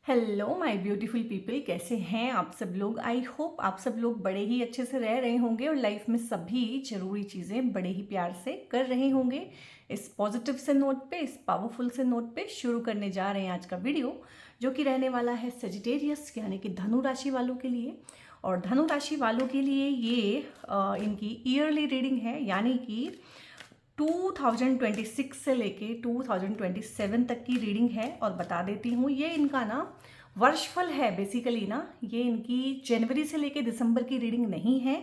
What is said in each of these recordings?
Hello my beautiful people, कैसे हैं आप सब लोग। आई होप आप सब लोग बड़े ही अच्छे से रह रहे होंगे और लाइफ में सभी जरूरी चीज़ें बड़े ही प्यार से कर रहे होंगे। इस पॉजिटिव से नोट पे, इस पावरफुल से नोट पे शुरू करने जा रहे हैं आज का वीडियो, जो कि रहने वाला है सेजिटेरियस यानी कि धनु राशि वालों के लिए। और धनु राशि वालों के लिए ये इनकी ईयरली रीडिंग है, यानी कि 2026 से लेके 2027 तक की रीडिंग है। और बता देती हूँ, ये इनका ना वर्षफल है बेसिकली ना। ये इनकी जनवरी से लेके दिसंबर की रीडिंग नहीं है।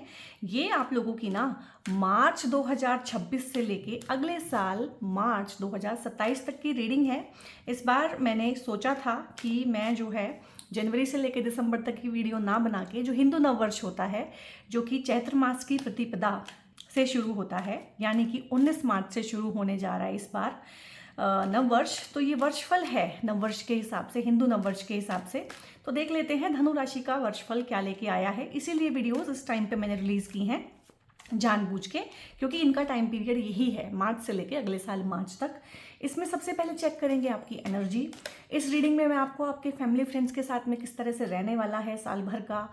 ये आप लोगों की ना मार्च 2026 से लेके अगले साल मार्च 2027 तक की रीडिंग है। इस बार मैंने सोचा था कि मैं जो है जनवरी से लेके दिसंबर तक की वीडियो ना बना के, जो हिंदू नववर्ष होता है, जो कि चैत्र मास की प्रतिपदा से शुरू होता है, यानी कि 19 मार्च से शुरू होने जा रहा है इस बार नववर्ष। तो ये वर्षफल है नववर्ष के हिसाब से, हिंदू नववर्ष के हिसाब से। तो देख लेते हैं धनु राशि का वर्षफल क्या लेके आया है। इसीलिए वीडियोस इस टाइम पे मैंने रिलीज की हैं जानबूझ के, क्योंकि इनका टाइम पीरियड यही है, मार्च से लेके अगले साल मार्च तक। इसमें सबसे पहले चेक करेंगे आपकी एनर्जी। इस रीडिंग में मैं आपको आपके फैमिली फ्रेंड्स के साथ में किस तरह से रहने वाला है साल भर का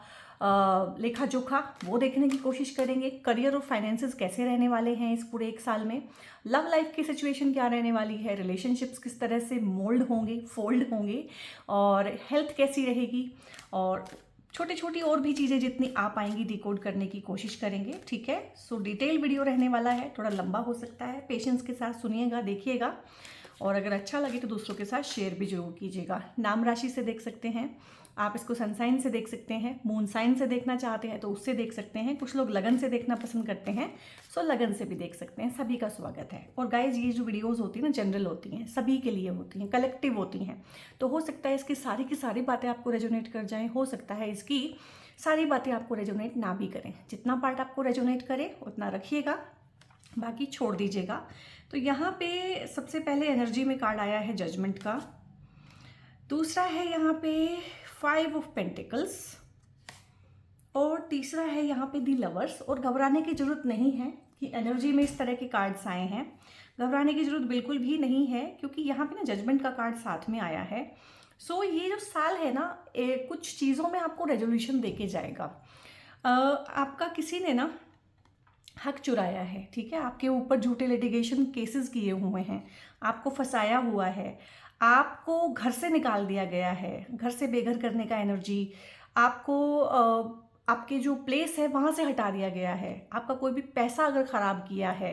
लेखा जोखा, वो देखने की कोशिश करेंगे। करियर और फाइनेंसेस कैसे रहने वाले हैं इस पूरे एक साल में। लव लाइफ की सिचुएशन क्या रहने वाली है, रिलेशनशिप्स किस तरह से मोल्ड होंगे, फोल्ड होंगे, और हेल्थ कैसी रहेगी, और छोटी छोटी और भी चीज़ें जितनी आ पाएंगी डिकोड करने की कोशिश करेंगे। ठीक है, सो डिटेल वीडियो रहने वाला है, थोड़ा लंबा हो सकता है, पेशेंस के साथ सुनिएगा, देखिएगा। और अगर अच्छा लगे तो दूसरों के साथ शेयर भी जरूर कीजिएगा। नाम राशि से देख सकते हैं आप इसको, सनसाइन से देख सकते हैं, मून साइन से देखना चाहते हैं तो उससे देख सकते हैं। कुछ लोग लगन से देखना पसंद करते हैं, सो लगन से भी देख सकते हैं। सभी का स्वागत है। और गाइज, ये जो वीडियोस होती है ना, जनरल होती हैं, सभी के लिए होती हैं, कलेक्टिव होती हैं। तो हो सकता है इसकी सारी की सारी बातें आपको रेजोनेट कर जाएं, हो सकता है इसकी सारी बातें आपको रेजोनेट ना भी करें। जितना पार्ट आपको रेजोनेट करे उतना रखिएगा, बाकी छोड़ दीजिएगा। तो यहाँ पे सबसे पहले एनर्जी में कार्ड आया है जजमेंट का। दूसरा है यहाँ पे 5 ऑफ पेंटिकल्स, और तीसरा है यहाँ पे दी लवर्स। और घबराने की जरूरत नहीं है कि एनर्जी में इस तरह के कार्ड्स आए हैं, घबराने की जरूरत बिल्कुल भी नहीं है, क्योंकि यहाँ पे ना जजमेंट का कार्ड साथ में आया है। सो ये जो साल है ना, कुछ चीज़ों में आपको रेजोल्यूशन देके जाएगा। आपका किसी ने ना हक चुराया है, ठीक है, आपके ऊपर झूठे लिटिगेशन केसेस किए हुए हैं, आपको फंसाया हुआ है, आपको घर से निकाल दिया गया है, घर से बेघर करने का एनर्जी, आपको आपके जो प्लेस है वहाँ से हटा दिया गया है, आपका कोई भी पैसा अगर ख़राब किया है,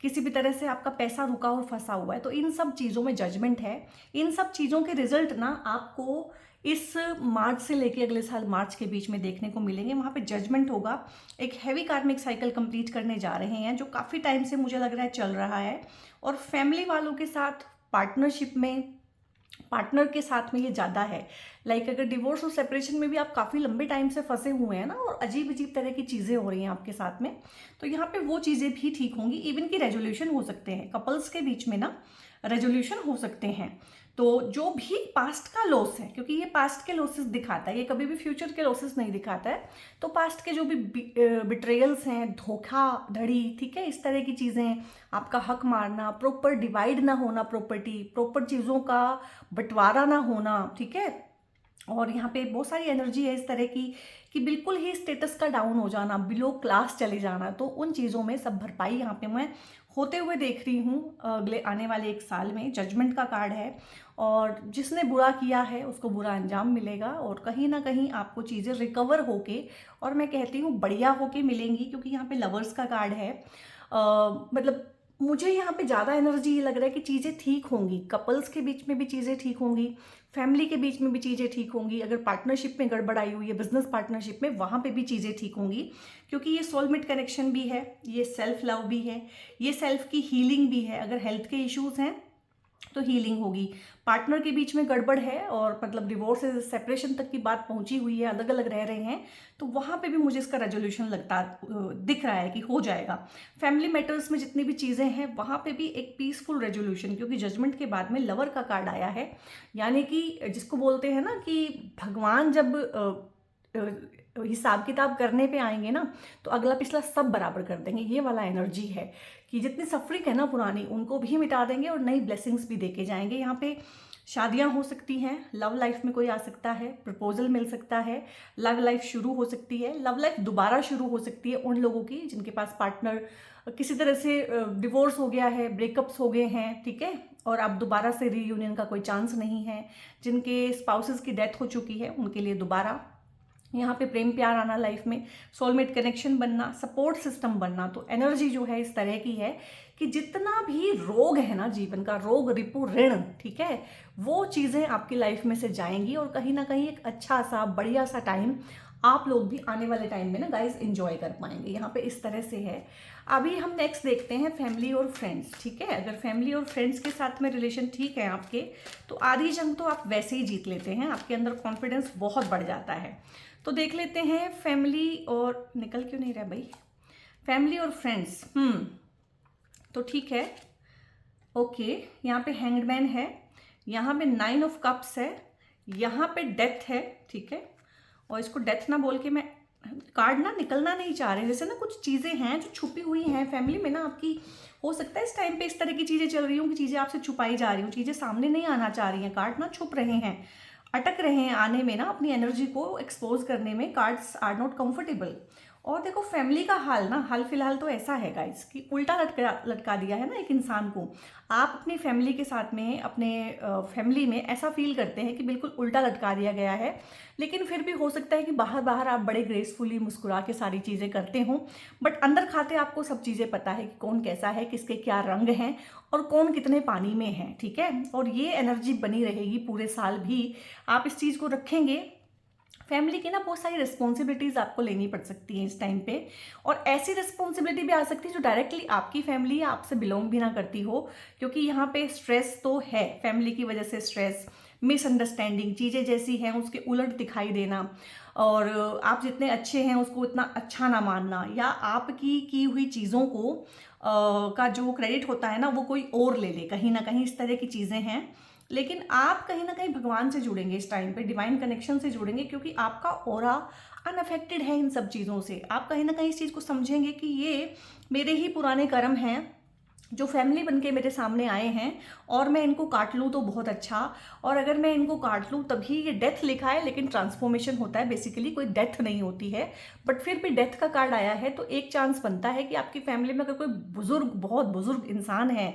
किसी भी तरह से आपका पैसा रुका और फंसा हुआ है, तो इन सब चीज़ों में जजमेंट है। इन सब चीज़ों के रिजल्ट ना आपको इस मार्च से लेके अगले साल मार्च के बीच में देखने को मिलेंगे। वहाँ पे जजमेंट होगा। एक हैवी कार्मिक साइकिल कंप्लीट करने जा रहे हैं, जो काफ़ी टाइम से मुझे लग रहा है चल रहा है। और फैमिली वालों के साथ, पार्टनरशिप में, पार्टनर के साथ में ये ज़्यादा है। लाइक अगर डिवोर्स और सेपरेशन में भी आप काफ़ी लंबे टाइम से फंसे हुए हैं ना, और अजीब अजीब तरह की चीज़ें हो रही हैं आपके साथ में, तो यहाँ पे वो चीज़ें भी ठीक होंगी। इवन की रेजोल्यूशन हो सकते हैं, कपल्स के बीच में ना रेजोल्यूशन हो सकते हैं। तो जो भी पास्ट का लॉस है, क्योंकि ये पास्ट के लॉसेस दिखाता है, ये कभी भी फ्यूचर के लॉसेस नहीं दिखाता है। तो पास्ट के जो भी बिट्रेयल्स हैं, धोखाधड़ी, ठीक है, इस तरह की चीज़ें, आपका हक मारना, प्रॉपर डिवाइड ना होना प्रॉपर्टी, प्रॉपर चीज़ों का बंटवारा ना होना, ठीक है। और यहाँ पे बहुत सारी एनर्जी है इस तरह की कि बिल्कुल ही स्टेटस का डाउन हो जाना, बिलो क्लास चले जाना। तो उन चीज़ों में सब भरपाई यहाँ पे मैं होते हुए देख रही हूँ अगले आने वाले एक साल में। जजमेंट का कार्ड है, और जिसने बुरा किया है उसको बुरा अंजाम मिलेगा, और कहीं ना कहीं आपको चीज़ें रिकवर होके, और मैं कहती हूँ बढ़िया होके मिलेंगी, क्योंकि यहाँ पे लवर्स का कार्ड है। मतलब मुझे यहाँ पे ज़्यादा एनर्जी ये लग रहा है कि चीज़ें ठीक होंगी, कपल्स के बीच में भी चीज़ें ठीक होंगी, फैमिली के बीच में भी चीज़ें ठीक होंगी। अगर पार्टनरशिप में गड़बड़ आई हुई है, बिजनेस पार्टनरशिप में, वहाँ पे भी चीज़ें ठीक होंगी, क्योंकि ये सोलमेट कनेक्शन भी है, ये सेल्फ लव भी है, ये सेल्फ की हीलिंग भी है। अगर हेल्थ के इश्यूज़ हैं तो हीलिंग होगी। पार्टनर के बीच में गड़बड़ है, और मतलब डिवोर्स से सेपरेशन तक की बात पहुंची हुई है, अलग अलग रह रहे हैं, तो वहाँ पे भी मुझे इसका रेजोल्यूशन दिख रहा है कि हो जाएगा। फैमिली मैटर्स में जितनी भी चीज़ें हैं वहाँ पे भी एक पीसफुल रेजोल्यूशन, क्योंकि जजमेंट के बाद में लवर का कार्ड आया है, यानी कि जिसको बोलते हैं ना कि भगवान जब हिसाब किताब करने पे आएंगे ना, तो अगला पिछला सब बराबर कर देंगे। ये वाला एनर्जी है कि जितनी सफरिंग है ना पुरानी, उनको भी मिटा देंगे और नई ब्लेसिंग्स भी देके जाएंगे। यहाँ पे शादियां हो सकती हैं, लव लाइफ में कोई आ सकता है, प्रपोजल मिल सकता है, लव लाइफ शुरू हो सकती है, लव लाइफ दोबारा शुरू हो सकती है उन लोगों की जिनके पास पार्टनर किसी तरह से डिवोर्स हो गया है, ब्रेकअप्स हो गए हैं, ठीक है, और अब दोबारा से रीयूनियन का कोई चांस नहीं है। जिनके स्पाउसेस की डेथ हो चुकी है उनके लिए दोबारा यहाँ पे प्रेम प्यार आना लाइफ में, सोलमेट कनेक्शन बनना, सपोर्ट सिस्टम बनना। तो एनर्जी जो है इस तरह की है कि जितना भी रोग है ना जीवन का, रोग रिपु ऋण, ठीक है, वो चीज़ें आपकी लाइफ में से जाएंगी और कहीं ना कहीं एक अच्छा सा बढ़िया सा टाइम आप लोग भी आने वाले टाइम में ना गाइज एंजॉय कर पाएंगे। यहाँ पे इस तरह से है। अभी हम नेक्स्ट देखते हैं फैमिली और फ्रेंड्स, ठीक है। अगर फैमिली और फ्रेंड्स के साथ में रिलेशन ठीक है आपके, तो आधी जंग तो आप वैसे ही जीत लेते हैं, आपके अंदर कॉन्फिडेंस बहुत बढ़ जाता है। तो देख लेते हैं फैमिली और, निकल क्यों नहीं रहा भाई, फैमिली और फ्रेंड्स। तो ठीक है, ओके। यहाँ पे हैंग्ड मैन है, यहाँ पे 9 ऑफ कप्स है, यहाँ पे डेथ है, ठीक है। और इसको डेथ ना बोल के मैं कार्ड ना निकलना नहीं चाह रहे, जैसे ना कुछ चीज़ें हैं जो छुपी हुई हैं फैमिली में ना आपकी। हो सकता है इस टाइम पे इस तरह की चीज़ें चल रही हूँ कि चीज़ें आपसे छुपाई जा रही हूँ, चीज़ें सामने नहीं आना चाह रही हैं, कार्ड ना छुप रहे हैं, अटक रहे हैं आने में ना, अपनी एनर्जी को एक्सपोज करने में कार्ड्स आर नॉट कंफर्टेबल। और देखो फैमिली का हाल ना, हाल फिलहाल तो ऐसा है गाइस कि उल्टा लटका दिया है ना एक इंसान को। आप अपनी फैमिली के साथ में, अपने फैमिली में ऐसा फील करते हैं कि बिल्कुल उल्टा लटका दिया गया है, लेकिन फिर भी हो सकता है कि बाहर बाहर आप बड़े ग्रेसफुली मुस्कुरा के सारी चीज़ें करते हो, बट अंदर खाते आपको सब चीज़ें पता है कि कौन कैसा है, किसके क्या रंग हैं और कौन कितने पानी में है, ठीक है। और ये एनर्जी बनी रहेगी पूरे साल भी, आप इस चीज़ को रखेंगे। फैमिली की ना बहुत सारी रिस्पॉन्सिबिलिटीज़ आपको लेनी पड़ सकती हैं इस टाइम पे, और ऐसी रिस्पॉन्सिबिलिटी भी आ सकती है जो डायरेक्टली आपकी फैमिली या आपसे बिलोंग भी ना करती हो, क्योंकि यहाँ पे स्ट्रेस तो है, फैमिली की वजह से स्ट्रेस, मिसअंडरस्टैंडिंग, चीज़ें जैसी हैं उसके उलट दिखाई देना, और आप जितने अच्छे हैं उसको इतना अच्छा ना मानना, या आपकी की हुई चीज़ों को का जो क्रेडिट होता है ना वो कोई और ले ले, कहीं ना कहीं इस तरह की चीज़ें हैं। लेकिन आप कहीं ना कहीं भगवान से जुड़ेंगे इस टाइम पे, डिवाइन कनेक्शन से जुड़ेंगे, क्योंकि आपका ऑरा अनअफेक्टेड है इन सब चीज़ों से। आप कहीं ना कहीं इस चीज़ को समझेंगे कि ये मेरे ही पुराने कर्म हैं जो फैमिली बनके मेरे सामने आए हैं, और मैं इनको काट लूँ तो बहुत अच्छा, और अगर मैं इनको काट लूँ तभी, ये डेथ लिखा है लेकिन ट्रांसफॉर्मेशन होता है, बेसिकली कोई डेथ नहीं होती है, बट फिर भी डेथ का कार्ड आया है, तो एक चांस बनता है कि आपकी फैमिली में अगर कोई बुजुर्ग, बहुत बुजुर्ग इंसान है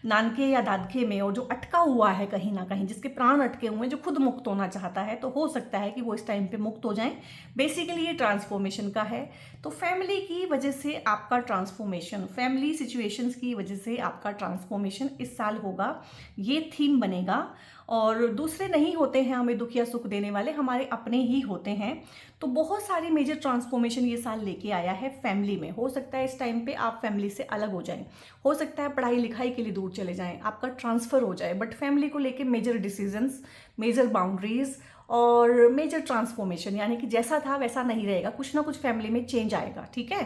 नानके या दादके में, और जो अटका हुआ है कहीं ना कहीं, जिसके प्राण अटके हुए हैं, जो खुद मुक्त होना चाहता है, तो हो सकता है कि वो इस टाइम पे मुक्त हो जाएं। बेसिकली ये ट्रांसफॉर्मेशन का है। तो फैमिली की वजह से आपका ट्रांसफॉर्मेशन, फैमिली सिचुएशंस की वजह से आपका ट्रांसफॉर्मेशन इस साल होगा, ये थीम बनेगा। और दूसरे नहीं होते हैं हमें दुख या सुख देने वाले, हमारे अपने ही होते हैं। तो बहुत सारी मेजर ट्रांसफॉर्मेशन ये साल लेके आया है फैमिली में। हो सकता है इस टाइम पे आप फैमिली से अलग हो जाएं, हो सकता है पढ़ाई लिखाई के लिए दूर चले जाएं, आपका ट्रांसफ़र हो जाए, बट फैमिली को लेके मेजर डिसीजंस, मेजर बाउंड्रीज और मेजर ट्रांसफॉर्मेशन, यानी कि जैसा था वैसा नहीं रहेगा, कुछ ना कुछ फैमिली में चेंज आएगा, ठीक है।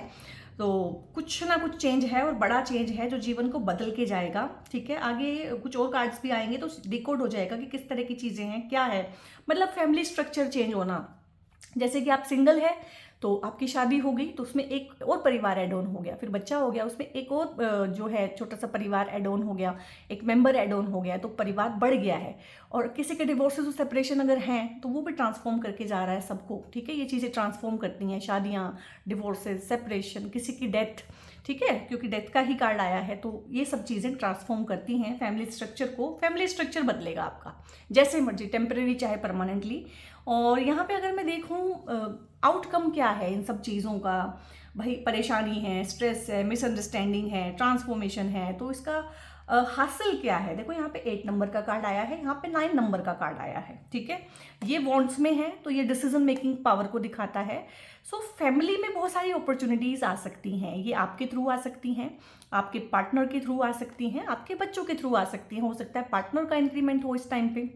तो कुछ ना कुछ चेंज है और बड़ा चेंज है जो जीवन को बदल के जाएगा, ठीक है। आगे कुछ और कार्ड्स भी आएंगे तो डिकोड हो जाएगा कि किस तरह की चीज़ें हैं, क्या है, मतलब फैमिली स्ट्रक्चर चेंज होना। जैसे कि आप सिंगल है तो आपकी शादी हो गई तो उसमें एक और परिवार एड ऑन हो गया, फिर बच्चा हो गया, उसमें एक और जो है छोटा सा परिवार एड ऑन हो गया, एक मेंबर एड ऑन हो गया, तो परिवार बढ़ गया है। और किसी के डिवोर्सेस और सेपरेशन अगर हैं तो वो भी ट्रांसफॉर्म करके जा रहा है सबको, ठीक है। ये चीज़ें ट्रांसफॉर्म करती हैं, शादियाँ, डिवोर्सेस, सेपरेशन, किसी की डेथ, ठीक है, क्योंकि डेथ का ही कार्ड आया है, तो ये सब चीज़ें ट्रांसफॉर्म करती हैं फैमिली स्ट्रक्चर को। फैमिली स्ट्रक्चर बदलेगा आपका जैसे मर्जी, टेम्परेरी चाहे परमानेंटली। और यहाँ पे अगर मैं देखूँ आउटकम क्या है इन सब चीज़ों का, भाई परेशानी है, स्ट्रेस है, मिसअंडरस्टैंडिंग है, ट्रांसफॉर्मेशन है, तो इसका हासिल क्या है। देखो यहाँ पे 8 नंबर का कार्ड आया है, यहाँ पे 9 नंबर का कार्ड आया है, ठीक है। ये वॉन्ट्स में है तो ये डिसीजन मेकिंग पावर को दिखाता है। सो फैमिली में बहुत सारी अपॉर्चुनिटीज़ आ सकती हैं, ये आपके थ्रू आ सकती हैं, आपके पार्टनर के थ्रू आ सकती हैं, आपके बच्चों के थ्रू आ सकती हैं। हो सकता है पार्टनर का इंक्रीमेंट हो इस टाइम पे,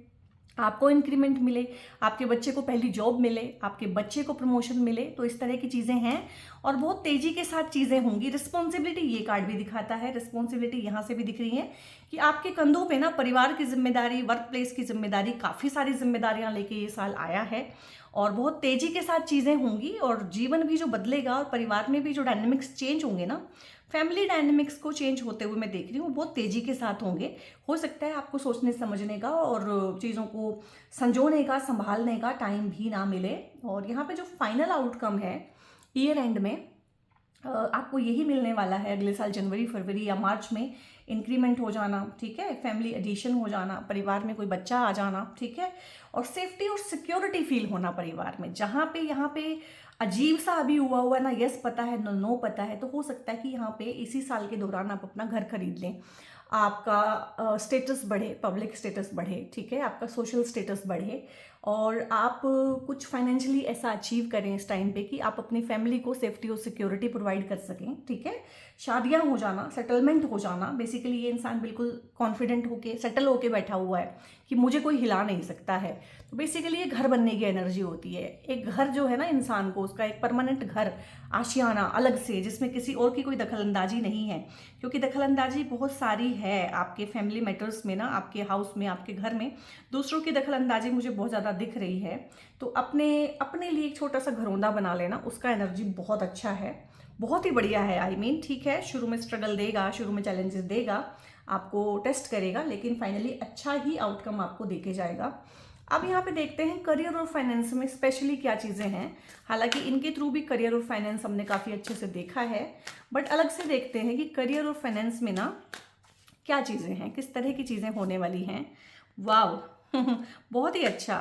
आपको इंक्रीमेंट मिले, आपके बच्चे को पहली जॉब मिले, आपके बच्चे को प्रमोशन मिले, तो इस तरह की चीज़ें हैं और बहुत तेज़ी के साथ चीज़ें होंगी। रिस्पॉन्सिबिलिटी ये कार्ड भी दिखाता है, रिस्पॉन्सिबिलिटी यहाँ से भी दिख रही है कि आपके कंधों पे ना परिवार की जिम्मेदारी, वर्क प्लेस की जिम्मेदारी, काफ़ी सारी जिम्मेदारियाँ लेके ये साल आया है और बहुत तेज़ी के साथ चीज़ें होंगी और जीवन भी जो बदलेगा और परिवार में भी जो डायनेमिक्स चेंज होंगे ना, फैमिली डायनेमिक्स को चेंज होते हुए मैं देख रही हूँ, बहुत तेज़ी के साथ होंगे। हो सकता है आपको सोचने समझने का और चीज़ों को संजोने का, संभालने का टाइम भी ना मिले। और यहाँ पे जो फाइनल आउटकम है ईयर एंड में आपको यही मिलने वाला है। अगले साल जनवरी, फरवरी या मार्च में इंक्रीमेंट हो जाना, ठीक है, फैमिली एडिशन हो जाना, परिवार में कोई बच्चा आ जाना, ठीक है, और सेफ्टी और सिक्योरिटी फील होना परिवार में। जहाँ पे यहाँ पे अजीब सा अभी हुआ ना, यस पता है, नो नो पता है, तो हो सकता है कि यहाँ पे इसी साल के दौरान आप अपना घर खरीद लें, आपका स्टेटस बढ़े, पब्लिक स्टेटस बढ़े, ठीक है, आपका सोशल स्टेटस बढ़े और आप कुछ फाइनेंशियली ऐसा अचीव करें इस टाइम पे कि आप अपनी फैमिली को सेफ्टी और सिक्योरिटी प्रोवाइड कर सकें, ठीक है। शादियां हो जाना, सेटलमेंट हो जाना, बेसिकली ये इंसान बिल्कुल कॉन्फिडेंट होके सेटल होके बैठा हुआ है कि मुझे कोई हिला नहीं सकता है। तो बेसिकली ये घर बनने की एनर्जी होती है। एक घर जो है ना इंसान को, उसका एक परमानेंट घर, आशियाना अलग से, जिसमें किसी और की कोई दखलंदाजी नहीं है, क्योंकि दखलंदाजी बहुत सारी है आपके फैमिली मैटर्स में ना, आपके हाउस में, आपके घर में दूसरों की दखलंदाजी मुझे बहुत ज़्यादा दिख रही है। तो अपने अपने लिए एक छोटा सा घरौंदा बना लेना, उसका एनर्जी बहुत अच्छा है, बहुत ही बढ़िया है। आई मीन ठीक है, शुरू में स्ट्रगल देगा, शुरू में चैलेंजेस देगा, आपको टेस्ट करेगा, लेकिन फाइनली अच्छा ही आउटकम आपको देके जाएगा। अब यहाँ पे देखते हैं करियर और फाइनेंस में स्पेशली क्या चीज़ें हैं। हालांकि इनके थ्रू भी करियर और फाइनेंस हमने काफ़ी अच्छे से देखा है, बट अलग से देखते हैं कि करियर और फाइनेंस में ना क्या चीज़ें हैं, किस तरह की चीज़ें होने वाली हैं। वाव बहुत ही अच्छा।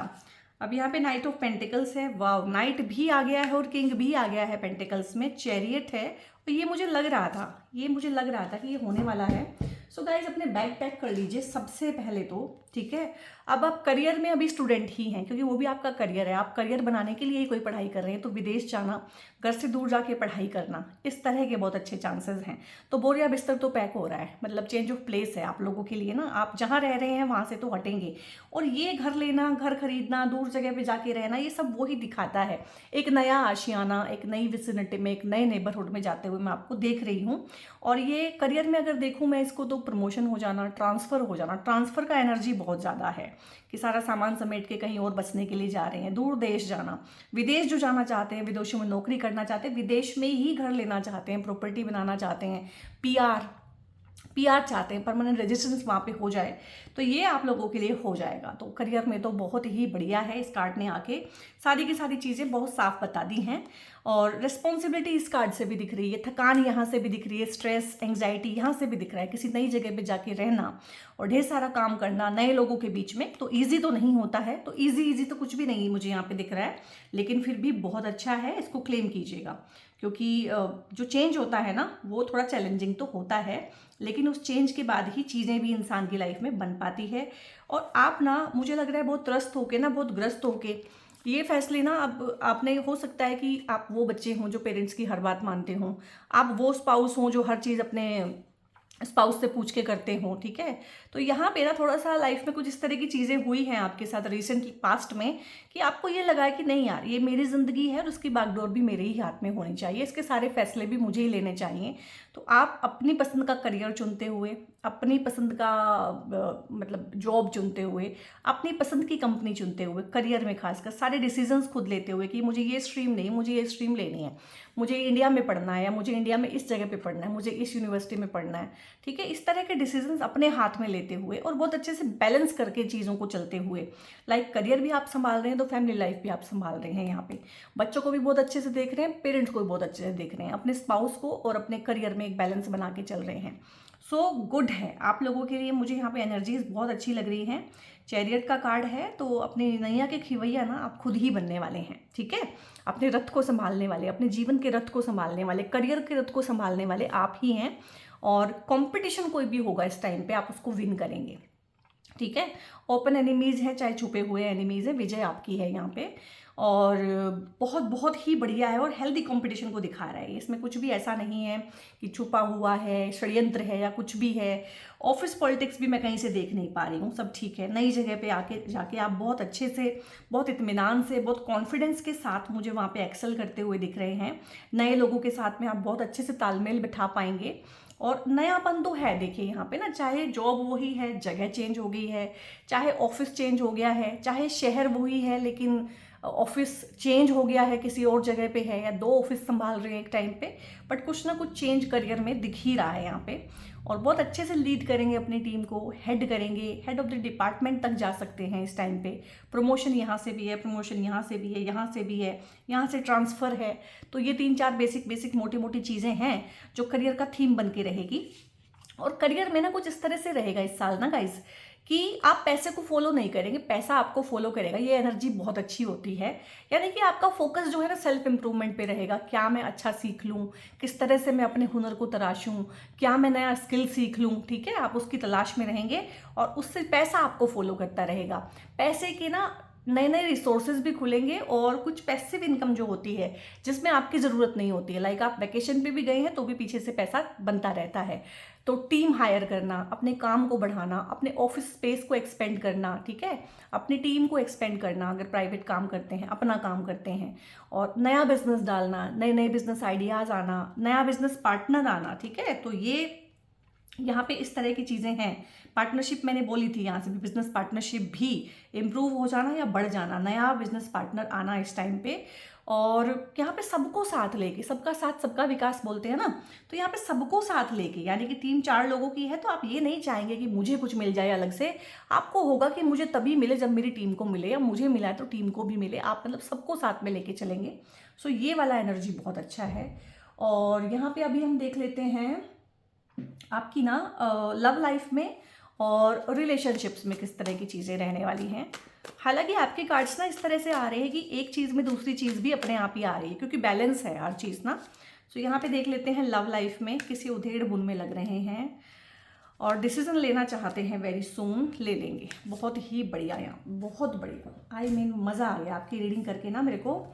अब यहाँ पे नाइट ऑफ पेंटिकल्स है, वाव, नाइट भी आ गया है और किंग भी आ गया है पेंटिकल्स में, चैरियट है। तो ये मुझे लग रहा था कि ये होने वाला है। सो गाइज अपने बैग पैक कर लीजिए सबसे पहले तो, ठीक है। अब आप करियर में अभी स्टूडेंट ही हैं, क्योंकि वो भी आपका करियर है, आप करियर बनाने के लिए ही कोई पढ़ाई कर रहे हैं, तो विदेश जाना, घर से दूर जाके पढ़ाई करना, इस तरह के बहुत अच्छे चांसेस हैं। तो बोरिया बिस्तर तो पैक हो रहा है, मतलब चेंज ऑफ प्लेस है आप लोगों के लिए ना, आप जहाँ रह रहे हैं वहाँ से तो हटेंगे। और ये घर लेना, घर खरीदना, दूर जगह पे जाके रहना, ये सब वही दिखाता है एक नया आशियाना, एक नई विसिनिटी में, एक नए नेबरहुड में जाते हुए मैं आपको देख रही हूँ। और ये करियर में अगर देखूँ मैं इसको, तो प्रमोशन हो जाना, ट्रांसफ़र हो जाना, ट्रांसफ़र का एनर्जी बहुत ज़्यादा है कि सारा सामान समेट के कहीं और बसने के लिए जा रहे हैं, दूर देश जाना, विदेश जो जाना चाहते हैं, विदेशों में नौकरी करना चाहते हैं, विदेश में ही घर लेना चाहते हैं, प्रॉपर्टी बनाना चाहते हैं, पीआर चाहते हैं, परमानेंट रेजिडेंस वहाँ पे हो जाए, तो ये आप लोगों के लिए हो जाएगा। तो करियर में तो बहुत ही बढ़िया है। इस कार्ड ने आके सारी की सारी चीज़ें बहुत साफ बता दी हैं। और रिस्पॉन्सिबिलिटी इस कार्ड से भी दिख रही है, थकान यहाँ से भी दिख रही है, स्ट्रेस, एंग्जाइटी यहाँ से भी दिख रहा है, किसी नई जगह पे जाके रहना और ढेर सारा काम करना नए लोगों के बीच में। तो ईजी तो नहीं होता है, तो ईजी तो कुछ भी नहीं मुझे यहाँ पे दिख रहा है, लेकिन फिर भी बहुत अच्छा है, इसको क्लेम कीजिएगा। क्योंकि जो चेंज होता है ना, वो थोड़ा चैलेंजिंग तो होता है, लेकिन उस चेंज के बाद ही चीज़ें भी इंसान की लाइफ में बन पाती है। और आप ना, मुझे लग रहा है बहुत त्रस्त होके ना, बहुत ग्रस्त होके ये फैसले ना, अब आपने, हो सकता है कि आप वो बच्चे हों जो पेरेंट्स की हर बात मानते हों, आप वो स्पाउस हों जो हर चीज़ अपने स्पाउस से पूछ के करते हो, ठीक है। तो यहाँ पे ना थोड़ा सा लाइफ में कुछ इस तरह की चीज़ें हुई हैं आपके साथ रिसेंटली पास्ट में, कि आपको ये लगा है कि नहीं यार, ये मेरी ज़िंदगी है और उसकी बागडोर भी मेरे ही हाथ में होनी चाहिए, इसके सारे फैसले भी मुझे ही लेने चाहिए। तो आप अपनी पसंद का करियर चुनते हुए, अपनी पसंद का मतलब जॉब चुनते हुए, अपनी पसंद की कंपनी चुनते हुए, करियर में खासकर सारे डिसीजंस खुद लेते हुए कि मुझे ये स्ट्रीम नहीं, मुझे ये स्ट्रीम लेनी है, मुझे इंडिया में पढ़ना है, या मुझे इंडिया में इस जगह पे पढ़ना है, मुझे इस यूनिवर्सिटी में पढ़ना है, ठीक है। इस तरह के डिसीजंस अपने हाथ में लेते हुए और बहुत अच्छे से बैलेंस करके चीज़ों को चलते हुए, लाइक करियर भी आप संभाल रहे हैं तो फैमिली लाइफ भी आप संभाल रहे हैं। यहाँ पे बच्चों को भी बहुत अच्छे से देख रहे हैं, पेरेंट्स को भी बहुत अच्छे से देख रहे हैं, अपने स्पाउस को और अपने करियर में एक बैलेंस बना के चल रहे हैं। सो गुड है आप लोगों के लिए। मुझे यहाँ पे एनर्जीज बहुत अच्छी लग रही हैं। चैरियट का कार्ड है, तो अपने नैया के खिवैया ना आप खुद ही बनने वाले हैं, ठीक है। अपने रथ को संभालने वाले, अपने जीवन के रथ को संभालने वाले, करियर के रथ को संभालने वाले आप ही हैं। और कंपटीशन कोई भी होगा इस टाइम पे, आप उसको विन करेंगे, ठीक है। ओपन एनिमीज है, चाहे छुपे हुए एनिमीज है, विजय आपकी है यहाँ पे। और बहुत बहुत ही बढ़िया है और हेल्दी कंपटीशन को दिखा रहा है। इसमें कुछ भी ऐसा नहीं है कि छुपा हुआ है, षड्यंत्र है या कुछ भी है। ऑफिस पॉलिटिक्स भी मैं कहीं से देख नहीं पा रही हूँ, सब ठीक है। नई जगह पे आके जाके आप बहुत अच्छे से, बहुत इत्मीनान से, बहुत कॉन्फिडेंस के साथ मुझे वहाँ पे एक्सेल करते हुए दिख रहे हैं। नए लोगों के साथ में आप बहुत अच्छे से तालमेल बिठा पाएंगे और नयापन तो है, देखिए यहाँ पे ना, चाहे जॉब वही है, जगह चेंज हो गई है, चाहे ऑफिस चेंज हो गया है, चाहे शहर वही है लेकिन ऑफिस चेंज हो गया है, किसी और जगह पे है, या दो ऑफिस संभाल रहे हैं एक टाइम पे, बट कुछ ना कुछ चेंज करियर में दिख ही रहा है यहाँ पे। और बहुत अच्छे से लीड करेंगे अपनी टीम को, हेड करेंगे, हेड ऑफ द डिपार्टमेंट तक जा सकते हैं इस टाइम पे। प्रमोशन यहाँ से भी है, प्रमोशन यहाँ से भी है, यहाँ से भी है, यहाँ से ट्रांसफ़र है। तो ये 3-4 बेसिक मोटी मोटी चीज़ें हैं जो करियर का थीम बन के रहेगी। और करियर में ना कुछ इस तरह से रहेगा इस साल ना गाइज, कि आप पैसे को फॉलो नहीं करेंगे, पैसा आपको फॉलो करेगा। ये एनर्जी बहुत अच्छी होती है, यानी कि आपका फोकस जो है ना सेल्फ इंप्रूवमेंट पे रहेगा। क्या मैं अच्छा सीख लूँ, किस तरह से मैं अपने हुनर को तराशूँ, क्या मैं नया स्किल सीख लूँ, ठीक है, आप उसकी तलाश में रहेंगे और उससे पैसा आपको फॉलो करता रहेगा। पैसे के ना नए नए रिसोर्सेज भी खुलेंगे और कुछ पैसिव इनकम जो होती है जिसमें आपकी ज़रूरत नहीं होती है, लाइक आप वैकेशन पे भी गए हैं तो भी पीछे से पैसा बनता रहता है। तो टीम हायर करना, अपने काम को बढ़ाना, अपने ऑफिस स्पेस को एक्सपेंड करना, ठीक है, अपनी टीम को एक्सपेंड करना, अगर प्राइवेट काम करते हैं, अपना काम करते हैं, और नया बिजनेस डालना, नए नए बिजनेस आइडियाज़ आना, नया बिजनेस पार्टनर आना, ठीक है। तो ये यहाँ पे इस तरह की चीज़ें हैं। पार्टनरशिप मैंने बोली थी, यहाँ से भी बिजनेस पार्टनरशिप भी इम्प्रूव हो जाना या बढ़ जाना, नया बिजनेस पार्टनर आना इस टाइम पे। और यहाँ पे सबको साथ लेके, सबका साथ सबका विकास बोलते हैं ना, तो यहाँ पे सबको साथ लेके, यानी कि टीम 4 लोगों की है तो आप ये नहीं चाहेंगे कि मुझे कुछ मिल जाए अलग से। आपको होगा कि मुझे तभी मिले जब मेरी टीम को मिले, या मुझे मिला है तो टीम को भी मिले, आप मतलब सबको साथ में लेके चलेंगे। सो ये वाला एनर्जी बहुत अच्छा है। और यहाँ पे अभी हम देख लेते हैं आपकी ना लव लाइफ में और रिलेशनशिप्स में किस तरह की चीज़ें रहने वाली हैं। हालांकि आपके कार्ड्स ना इस तरह से आ रहे हैं कि एक चीज़ में दूसरी चीज़ भी अपने आप ही आ रही है, क्योंकि बैलेंस है हर चीज़ ना। तो यहाँ पे देख लेते हैं लव लाइफ में किसी उधेड़ बुन में लग रहे हैं और डिसीजन लेना चाहते हैं, वेरी सून ले लेंगे। बहुत ही बढ़िया, यहाँ बहुत बढ़िया, आई मीन मज़ा आ गया आपकी रीडिंग करके ना मेरे को।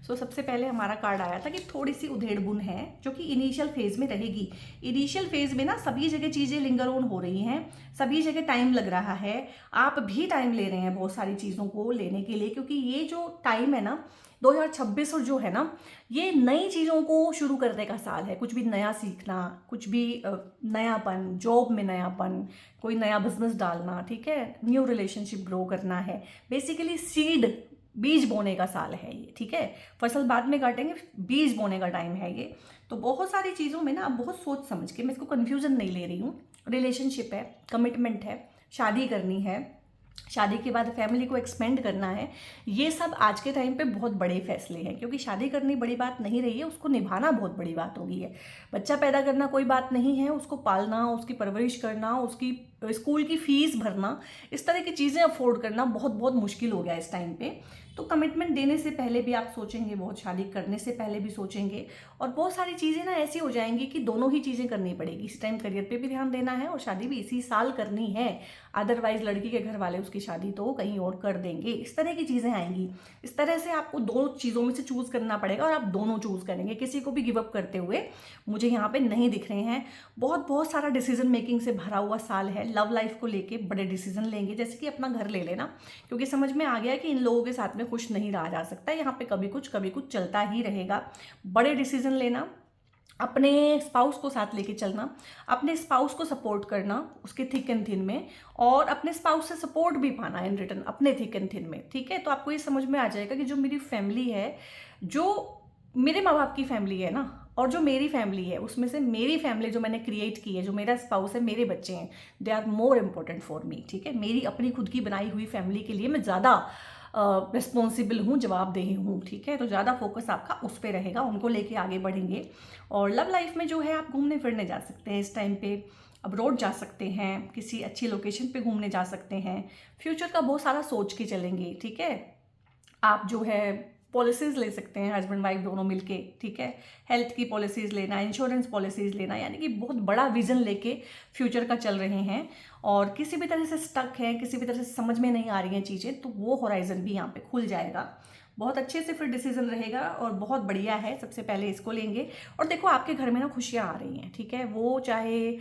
सो सबसे पहले हमारा कार्ड आया था कि थोड़ी सी उधेड़ बुन है जो कि इनिशियल फेज में रहेगी। इनिशियल फेज में ना सभी जगह चीज़ें लिंगर ऑन हो रही हैं, सभी जगह टाइम लग रहा है, आप भी टाइम ले रहे हैं बहुत सारी चीज़ों को लेने के लिए, क्योंकि ये जो टाइम है ना 2026 और जो है ना, ये नई चीज़ों को शुरू करने का साल है। कुछ भी नया सीखना, कुछ भी नयापन, जॉब में नयापन, कोई नया बिजनेस डालना, ठीक है, न्यू रिलेशनशिप ग्रो करना है। बेसिकली सीड, बीज बोने का साल है ये, ठीक है। फसल बाद में काटेंगे, बीज बोने का टाइम है ये। तो बहुत सारी चीज़ों में ना आप बहुत सोच समझ के, मैं इसको कन्फ्यूजन नहीं ले रही हूँ। रिलेशनशिप है, कमिटमेंट है, शादी करनी है, शादी के बाद फैमिली को एक्सपेंड करना है, ये सब आज के टाइम पे बहुत बड़े फैसले हैं। क्योंकि शादी करनी बड़ी बात नहीं रही है, उसको निभाना बहुत बड़ी बात हो गई है। बच्चा पैदा करना कोई बात नहीं है, उसको पालना, उसकी परवरिश करना, उसकी स्कूल की फीस भरना, इस तरह की चीज़ें अफोर्ड करना बहुत बहुत मुश्किल हो गया इस टाइम पे। तो कमिटमेंट देने से पहले भी आप सोचेंगे बहुत, शादी करने से पहले भी सोचेंगे, और बहुत सारी चीज़ें ना ऐसी हो जाएंगी कि दोनों ही चीज़ें करनी पड़ेगी। इस टाइम करियर पे भी ध्यान देना है और शादी भी इसी साल करनी है, अदरवाइज लड़की के घर वाले उसकी शादी तो कहीं और कर देंगे। इस तरह की चीज़ें आएंगी। इस तरह से आपको दो चीज़ों में से चूज़ करना पड़ेगा और आप दोनों चूज़ करेंगे, किसी को भी गिव अप करते हुए मुझे यहाँ पे नहीं दिख रहे हैं। बहुत सारा डिसीजन मेकिंग से भरा हुआ साल है। लव लाइफ को लेके बड़े डिसीजन लेंगे, जैसे कि अपना घर ले लेना, क्योंकि समझ में आ गया कि इन लोगों के साथ में खुश नहीं रहा जा सकता। यहाँ पे कभी कुछ चलता ही रहेगा। बड़े डिसीजन लेना, अपने स्पाउस को साथ लेके चलना, अपने स्पाउस को सपोर्ट करना उसके थिक एंड थिन में, और अपने स्पाउस से सपोर्ट भी पाना इन रिटर्न अपने थिक एंड थिन में, ठीक है। तो आपको ये समझ में आ जाएगा कि जो मेरी फैमिली है, जो मेरे माँ बाप की फैमिली है ना, और जो मेरी फैमिली है, उसमें से मेरी फैमिली जो मैंने क्रिएट की है, जो मेरा स्पाउस है, मेरे बच्चे हैं, they are more important for me, ठीक है। मेरी अपनी खुद की बनाई हुई फैमिली के लिए मैं ज़्यादा रिस्पॉन्सिबल हूँ, जवाबदेही हूँ, ठीक है। तो ज़्यादा फोकस आपका उस पर रहेगा, उनको लेके आगे बढ़ेंगे। और लव लाइफ में जो है आप घूमने फिरने जा सकते हैं इस टाइम पे, अब्रॉड जा सकते हैं, किसी अच्छी लोकेशन पे घूमने जा सकते हैं, फ्यूचर का बहुत सारा सोच के चलेंगे, ठीक है। आप जो है पॉलिसीज़ ले सकते हैं, हस्बैंड वाइफ दोनों मिलके, ठीक है। हेल्थ की पॉलिसीज़ लेना, इंश्योरेंस पॉलिसीज़ लेना, यानी कि बहुत बड़ा विजन लेके फ्यूचर का चल रहे हैं। और किसी भी तरह से स्टक है, किसी भी तरह से समझ में नहीं आ रही हैं चीज़ें, तो वो होराइजन भी यहाँ पे खुल जाएगा। बहुत अच्छे से फिर डिसीजन रहेगा और बहुत बढ़िया है। सबसे पहले इसको लेंगे। और देखो आपके घर में ना खुशियाँ आ रही हैं, ठीक है, वो चाहे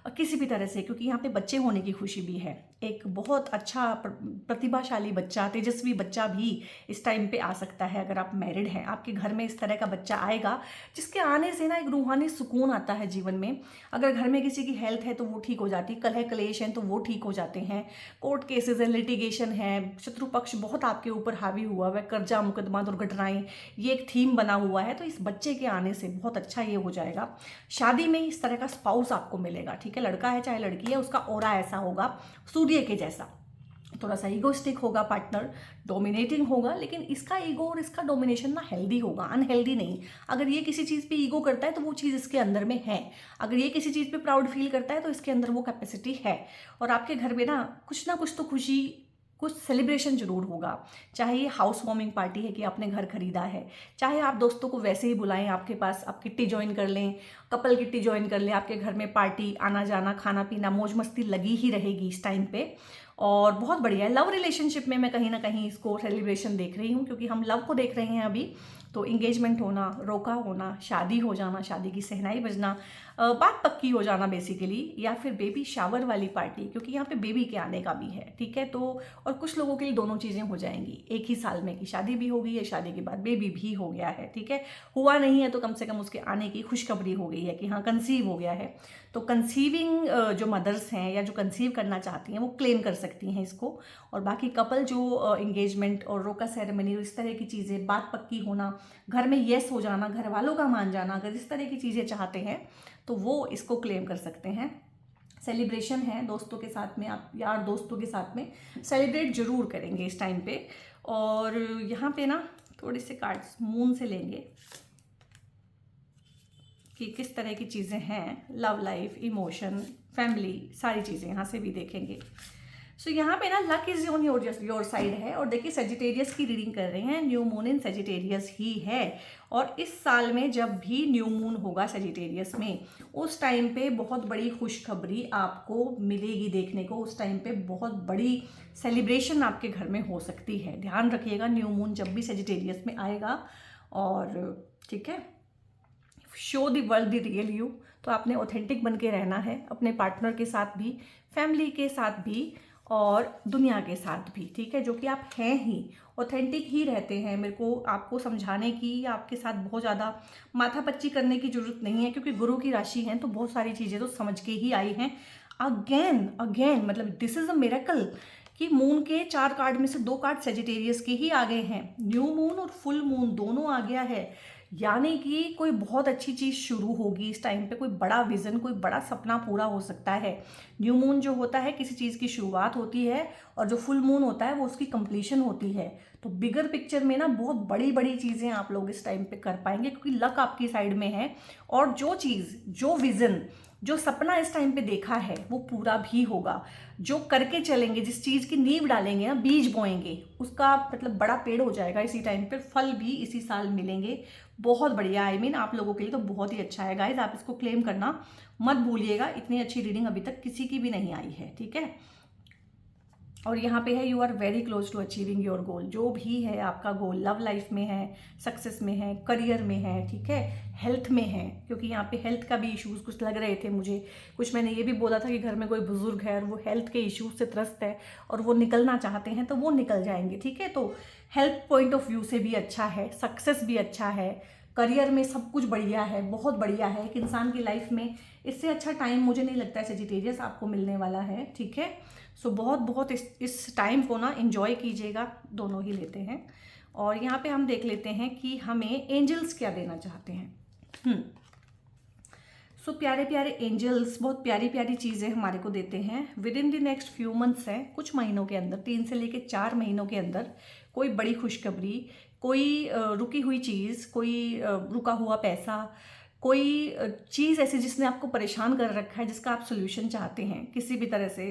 किसी भी तरह से, क्योंकि यहाँ पे बच्चे होने की खुशी भी है, एक बहुत अच्छा प्रतिभाशाली बच्चा, तेजस्वी बच्चा भी इस टाइम पे आ सकता है। अगर आप मैरिड हैं, आपके घर में इस तरह का बच्चा आएगा जिसके आने से ना एक रूहानी सुकून आता है जीवन में। अगर घर में किसी की हेल्थ है तो वो ठीक हो जाती है, कलह कलेश हैं तो वो ठीक हो जाते हैं, कोर्ट केसेस है, लिटिगेशन है, शत्रु पक्ष बहुत आपके ऊपर हावी हुआ हुआ है, कर्जा मुकदमा दुर्घटनाएं, ये एक थीम बना हुआ है। तो इस बच्चे के आने से बहुत अच्छा ये हो जाएगा। शादी में इस तरह का स्पाउस आपको मिलेगा, ठीक है, लड़का है चाहे लड़की है, उसका ऑरा ऐसा होगा सूर्य के जैसा। थोड़ा सा ईगोस्टिक होगा पार्टनर, डोमिनेटिंग होगा, लेकिन इसका ईगो और इसका डोमिनेशन ना हेल्दी होगा, अनहेल्दी नहीं। अगर ये किसी चीज़ पे ईगो करता है तो वो चीज़ इसके अंदर में है, अगर ये किसी चीज़ पे प्राउड फील करता है तो इसके अंदर वो कैपेसिटी है। और आपके घर में ना कुछ तो खुशी, कुछ सेलिब्रेशन जरूर होगा। चाहे ये हाउस वार्मिंग पार्टी है कि आपने घर खरीदा है, चाहे आप दोस्तों को वैसे ही बुलाएं आपके पास, आप किट्टी ज्वाइन कर लें, कपल किट्टी ज्वाइन कर लें, आपके घर में पार्टी, आना जाना, खाना पीना, मौज मस्ती लगी ही रहेगी इस टाइम पे। और बहुत बढ़िया है। लव रिलेशनशिप में मैं कहीं ना कहीं इसको सेलिब्रेशन देख रही हूँ, क्योंकि हम लव को देख रहे हैं अभी। तो इंगेजमेंट होना, रोका होना, शादी हो जाना, शादी की सहनाई बजना, बात पक्की हो जाना बेसिकली, या फिर बेबी शावर वाली पार्टी, क्योंकि यहाँ पे बेबी के आने का भी है, ठीक है। तो और कुछ लोगों के लिए दोनों चीज़ें हो जाएंगी एक ही साल में, कि शादी भी हो गई है, शादी के बाद बेबी भी हो गया है, ठीक है। हुआ नहीं है तो कम से कम उसके आने की खुशखबरी हो गई है कि हाँ कंसीव हो गया है। तो कंसीविंग जो मदर्स हैं या जो कंसीव करना चाहती हैं वो क्लेम कर सकती हैं इसको। और बाकी कपल जो इंगेजमेंट और रोका सेरेमनी, इस तरह की चीज़ें, बात पक्की होना, घर में येस हो जाना, घर वालों का मान जाना, अगर इस तरह की चीज़ें चाहते हैं तो वो इसको क्लेम कर सकते हैं। सेलिब्रेशन है दोस्तों के साथ में, आप यार दोस्तों के साथ में सेलिब्रेट जरूर करेंगे इस टाइम पे। और यहाँ पे ना थोड़े से कार्ड्स मून से लेंगे कि किस तरह की चीज़ें हैं, लव लाइफ, इमोशन, फैमिली, सारी चीज़ें यहाँ से भी देखेंगे। सो यहाँ पे ना luck is on your side है। और देखिए सेजिटेरियस की रीडिंग कर रहे हैं, न्यू मून इन सेजिटेरियस ही है। और इस साल में जब भी न्यू मून होगा सेजिटेरियस में, उस टाइम पे बहुत बड़ी खुशखबरी आपको मिलेगी देखने को। उस टाइम पे बहुत बड़ी सेलिब्रेशन आपके घर में हो सकती है। ध्यान रखिएगा न्यू मून जब भी सेजिटेरियस में आएगा। और ठीक है, show the world the real you. तो आपने ऑथेंटिक बन के रहना है, अपने पार्टनर के साथ भी, फैमिली के साथ भी, और दुनिया के साथ भी, ठीक है, जो कि आप हैं ही, ऑथेंटिक ही रहते हैं। मेरे को आपको समझाने की या आपके साथ बहुत ज़्यादा माथापच्ची करने की ज़रूरत नहीं है, क्योंकि गुरु की राशि है तो बहुत सारी चीज़ें तो समझ के ही आई हैं। अगेन अगेन मतलब दिस इज़ अ मिरेकल कि मून के 4 कार्ड में से 2 कार्ड सेजिटेरियस के ही आ गए हैं। न्यू मून और फुल मून दोनों आ गया है, यानी कि कोई बहुत अच्छी चीज़ शुरू होगी इस टाइम पे। कोई बड़ा विज़न, कोई बड़ा सपना पूरा हो सकता है। न्यू मून जो होता है किसी चीज़ की शुरुआत होती है, और जो फुल मून होता है वो उसकी कंप्लीशन होती है। तो बिगर पिक्चर में ना बहुत बड़ी बड़ी चीज़ें आप लोग इस टाइम पे कर पाएंगे, क्योंकि लक आपकी साइड में है। और जो चीज़, जो विज़न, जो सपना इस टाइम पे देखा है वो पूरा भी होगा। जो करके चलेंगे, जिस चीज़ की नींव डालेंगे ना, बीज बोएंगे, उसका मतलब बड़ा पेड़ हो जाएगा इसी टाइम पे, फल भी इसी साल मिलेंगे। बहुत बढ़िया, आई मीन आप लोगों के लिए तो बहुत ही अच्छा है गाइज। आप इसको क्लेम करना मत भूलिएगा, इतनी अच्छी रीडिंग अभी तक किसी की भी नहीं आई है, ठीक है। और यहाँ पे है, you are very close to achieving your goal. जो भी है आपका गोल, लव लाइफ में है, सक्सेस में है, करियर में है, ठीक है, हेल्थ में है, क्योंकि यहाँ पे हेल्थ का भी इश्यूज कुछ लग रहे थे मुझे। कुछ मैंने ये भी बोला था कि घर में कोई बुजुर्ग है और वो हेल्थ के इश्यूज से त्रस्त है और वो निकलना चाहते हैं, तो वो निकल जाएंगे, ठीक है। तो हेल्थ पॉइंट ऑफ व्यू से भी अच्छा है, सक्सेस भी अच्छा है, करियर में सब कुछ बढ़िया है, बहुत बढ़िया है। एक इंसान की लाइफ में इससे अच्छा टाइम मुझे नहीं लगता है सेजिटेरियस आपको मिलने वाला है, ठीक है। सो बहुत बहुत इस टाइम को ना एंजॉय कीजिएगा। दोनों ही लेते हैं, और यहाँ पे हम देख लेते हैं कि हमें एंजल्स क्या देना चाहते हैं। सो प्यारे प्यारे एंजल्स बहुत प्यारी प्यारी चीज़ें हमारे को देते हैं। With in the next few months है, कुछ महीनों के अंदर, 3 से लेकर 4 महीनों के अंदर कोई बड़ी खुशखबरी, कोई रुकी हुई चीज़, कोई रुका हुआ पैसा, कोई चीज़ ऐसी जिसने आपको परेशान कर रखा है, जिसका आप सोल्यूशन चाहते हैं किसी भी तरह से।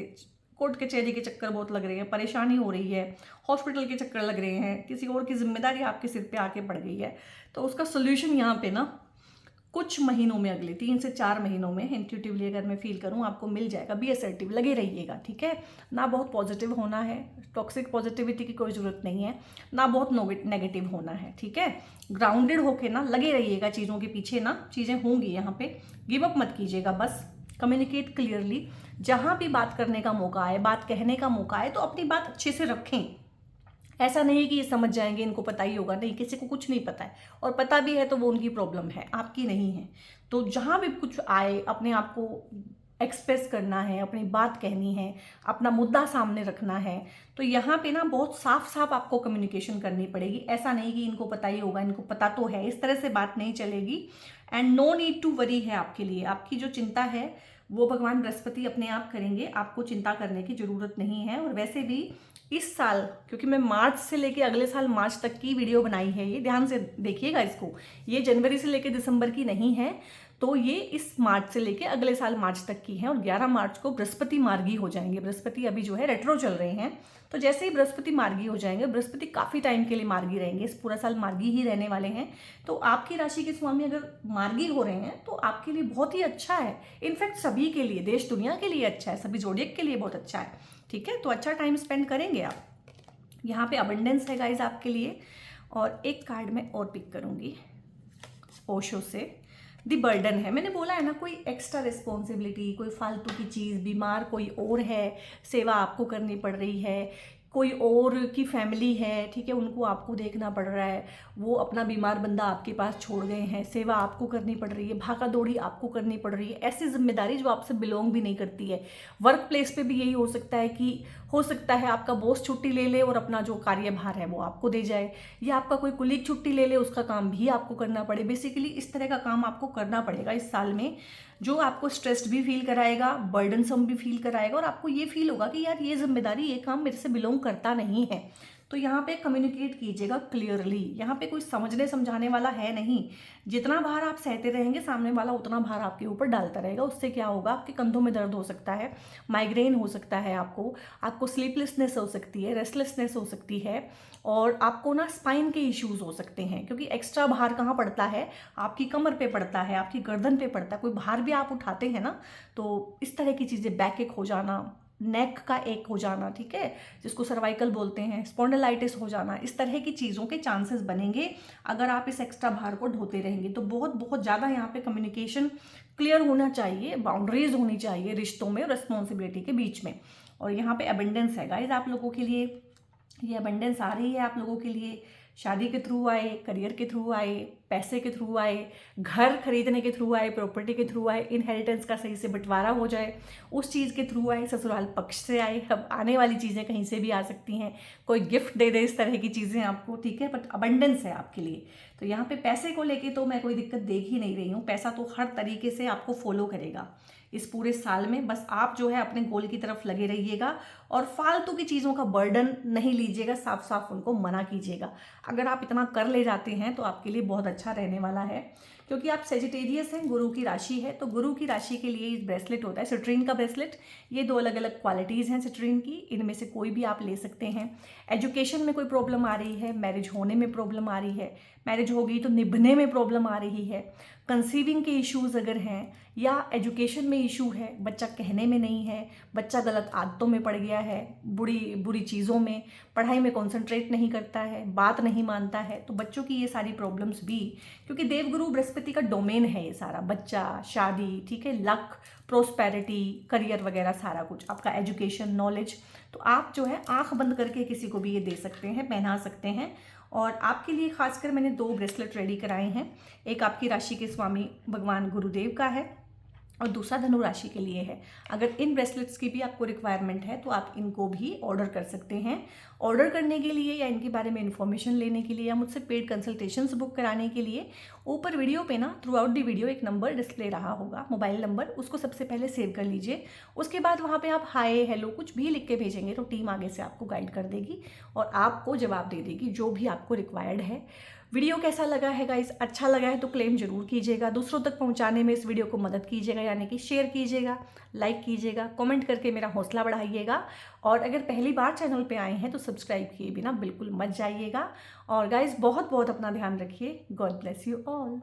कोर्ट कचहरी के चक्कर बहुत लग रहे हैं, परेशानी हो रही है, हॉस्पिटल के चक्कर लग रहे हैं, किसी और की जिम्मेदारी आपके सिर पे आके पड़ गई है, तो उसका सोल्यूशन यहाँ पे ना कुछ महीनों में, अगले 3 से 4 महीनों में, इंट्यूटिवली अगर मैं फील करूँ, आपको मिल जाएगा। बी असर्टिव, लगे रहिएगा, ठीक है ना। बहुत पॉजिटिव होना है, टॉक्सिक पॉजिटिविटी की कोई ज़रूरत नहीं है ना, बहुत नेगेटिव होना है, ठीक है। ग्राउंडेड होके ना लगे रहिएगा चीज़ों के पीछे ना, चीज़ें होंगी यहाँ पे, गिव अप मत कीजिएगा, बस कम्युनिकेट क्लियरली। जहाँ भी बात करने का मौका आए, बात कहने का मौका आए, तो अपनी बात अच्छे से रखें। ऐसा नहीं है कि ये समझ जाएंगे, इनको पता ही होगा, नहीं, किसी को कुछ नहीं पता है, और पता भी है तो वो उनकी प्रॉब्लम है, आपकी नहीं है। तो जहाँ भी कुछ आए, अपने आप को एक्सप्रेस करना है, अपनी बात कहनी है, अपना मुद्दा सामने रखना है। तो यहाँ पे ना बहुत साफ साफ आपको कम्युनिकेशन करनी पड़ेगी। ऐसा नहीं कि इनको पता ही होगा, इनको पता तो है, इस तरह से बात नहीं चलेगी। And no need to worry है आपके लिए। आपकी जो चिंता है वो भगवान बृहस्पति अपने आप करेंगे, आपको चिंता करने की ज़रूरत नहीं है। और वैसे भी इस साल, क्योंकि मैं मार्च से लेके अगले साल मार्च तक की वीडियो बनाई है, ये ध्यान से देखिएगा इसको, ये जनवरी से लेके दिसंबर की नहीं है, तो ये इस मार्च से लेके अगले साल मार्च तक की है। और 11 मार्च को बृहस्पति मार्गी हो जाएंगे। बृहस्पति अभी जो है रेट्रो चल रहे हैं, तो जैसे ही बृहस्पति मार्गी हो जाएंगे, बृहस्पति काफ़ी टाइम के लिए मार्गी रहेंगे, इस पूरा साल मार्गी ही रहने वाले हैं। तो आपकी राशि के स्वामी अगर मार्गी हो रहे हैं तो आपके लिए बहुत ही अच्छा है। इनफैक्ट सभी के लिए, देश दुनिया के लिए अच्छा है, सभी जोडियक के लिए बहुत अच्छा है। ठीक है, तो अच्छा टाइम स्पेंड करेंगे आप। यहाँ पे अबंडेंस है गाइज आपके लिए। और एक कार्ड मैं और पिक करूँगी ओशो से। दी बर्डन है, मैंने बोला है ना, कोई एक्स्ट्रा रिस्पॉन्सिबिलिटी, कोई फालतू की चीज़, बीमार कोई और है, सेवा आपको करनी पड़ रही है, कोई और की फैमिली है, ठीक है, उनको आपको देखना पड़ रहा है, वो अपना बीमार बंदा आपके पास छोड़ गए हैं, सेवा आपको करनी पड़ रही है, भागा दौड़ी आपको करनी पड़ रही है, ऐसी जिम्मेदारी जो आपसे बिलोंग भी नहीं करती है। वर्क प्लेस पे भी यही हो सकता है कि हो सकता है आपका बॉस छुट्टी ले ले और अपना जो कार्यभार है वो आपको दे जाए, या आपका कोई कुलीग छुट्टी ले ले, उसका काम भी आपको करना पड़े। बेसिकली इस तरह का काम आपको करना पड़ेगा इस साल में, जो आपको स्ट्रेस्ड भी फील कराएगा, बर्डनसम भी फील कराएगा, और आपको ये फील होगा कि यार ये जिम्मेदारी, ये काम मेरे से बिलोंग करता नहीं है। तो यहाँ पे कम्युनिकेट कीजिएगा क्लियरली। यहाँ पे कोई समझने समझाने वाला है नहीं। जितना भार आप सहते रहेंगे, सामने वाला उतना भार आपके ऊपर डालता रहेगा। उससे क्या होगा, आपके कंधों में दर्द हो सकता है, माइग्रेन हो सकता है, आपको स्लीपलेसनेस हो सकती है, रेस्टलेसनेस हो सकती है, और आपको ना स्पाइन के इश्यूज हो सकते हैं। क्योंकि एक्स्ट्रा भार कहाँ पड़ता है, आपकी कमर पे पड़ता है, आपकी गर्दन पे पड़ता है। कोई भार भी आप उठाते हैं ना, तो इस तरह की चीज़ें, बैक एक हो जाना, नेक का एक हो जाना, ठीक है, जिसको सर्वाइकल बोलते हैं, स्पॉन्डिलाइटिस हो जाना, इस तरह की चीज़ों के चांसेस बनेंगे अगर आप इस एक्स्ट्रा भार को ढोते रहेंगे। तो बहुत बहुत ज़्यादा यहाँ पे कम्युनिकेशन क्लियर होना चाहिए, बाउंड्रीज होनी चाहिए रिश्तों में और रिस्पॉन्सिबिलिटी के बीच में। और यहाँ पे अबंडेंस है गाइज आप लोगों के लिए। ये अबंडेंस आ रही है आप लोगों के लिए, शादी के थ्रू आए, करियर के थ्रू आए, पैसे के थ्रू आए, घर खरीदने के थ्रू आए, प्रॉपर्टी के थ्रू आए, इनहेरिटेंस का सही से बंटवारा हो जाए, उस चीज़ के थ्रू आए, ससुराल पक्ष से आए। अब आने वाली चीज़ें कहीं से भी आ सकती हैं, कोई गिफ्ट दे दे, इस तरह की चीज़ें आपको, ठीक है, बट अबंडेंस है आपके लिए। तो यहाँ पे पैसे को लेके तो मैं कोई दिक्कत देख ही नहीं रही हूँ। पैसा तो हर तरीके से आपको फॉलो करेगा इस पूरे साल में। बस आप जो है अपने गोल की तरफ लगे रहिएगा और फालतू की चीज़ों का बर्डन नहीं लीजिएगा, साफ साफ उनको मना कीजिएगा। अगर आप इतना कर ले जाते हैं तो आपके लिए बहुत अच्छा रहने वाला है, क्योंकि आप सेजिटेरियस हैं, गुरु की राशि है। तो गुरु की राशि के लिए इस ब्रेसलेट होता है सिट्रीन का ब्रेसलेट। ये 2 अलग अलग क्वालिटीज़ हैं सिट्रीन की, इनमें से कोई भी आप ले सकते हैं। एजुकेशन में कोई प्रॉब्लम आ रही है, मैरिज होने में प्रॉब्लम आ रही है, मैरिज हो गई तो निभने में प्रॉब्लम आ रही है, कंसीविंग के इश्यूज़ अगर हैं, या एजुकेशन में इशू है, बच्चा कहने में नहीं है, बच्चा गलत आदतों में पड़ गया है, बुरी चीज़ों में, पढ़ाई में कंसंट्रेट नहीं करता है, बात नहीं मानता है, तो बच्चों की ये सारी प्रॉब्लम्स भी, क्योंकि देवगुरु बृहस्पति का डोमेन है ये सारा, बच्चा, शादी, ठीक है, लक, प्रोस्पेरिटी, करियर वगैरह सारा कुछ, आपका एजुकेशन, नॉलेज। तो आप जो है आंख बंद करके किसी को भी ये दे सकते हैं, पहना सकते हैं। और आपके लिए खासकर मैंने 2 ब्रेसलेट रेडी कराए हैं। एक आपकी राशि के स्वामी भगवान गुरुदेव का है और दूसरा धनु राशि के लिए है। अगर इन ब्रेसलेट्स की भी आपको रिक्वायरमेंट है तो आप इनको भी ऑर्डर कर सकते हैं। ऑर्डर करने के लिए या इनके बारे में इन्फॉर्मेशन लेने के लिए या मुझसे पेड कंसल्टेशंस बुक कराने के लिए ऊपर वीडियो पे ना थ्रू आउट द वीडियो एक नंबर डिस्प्ले रहा होगा, मोबाइल नंबर, उसको सबसे पहले सेव कर लीजिए। उसके बाद वहाँ पे आप हाय, हेलो कुछ भी लिख के भेजेंगे तो टीम आगे से आपको गाइड कर देगी और आपको जवाब दे देगी जो भी आपको रिक्वायर्ड है। वीडियो कैसा लगा है गाइस? अच्छा लगा है तो क्लेम जरूर कीजिएगा, दूसरों तक पहुंचाने में इस वीडियो को मदद कीजिएगा, यानी कि शेयर कीजिएगा, लाइक कीजिएगा, कमेंट करके मेरा हौसला बढ़ाइएगा। और अगर पहली बार चैनल पे आए हैं तो सब्सक्राइब किए बिना बिल्कुल मत जाइएगा। और गाइस बहुत बहुत अपना ध्यान रखिए। God bless you all.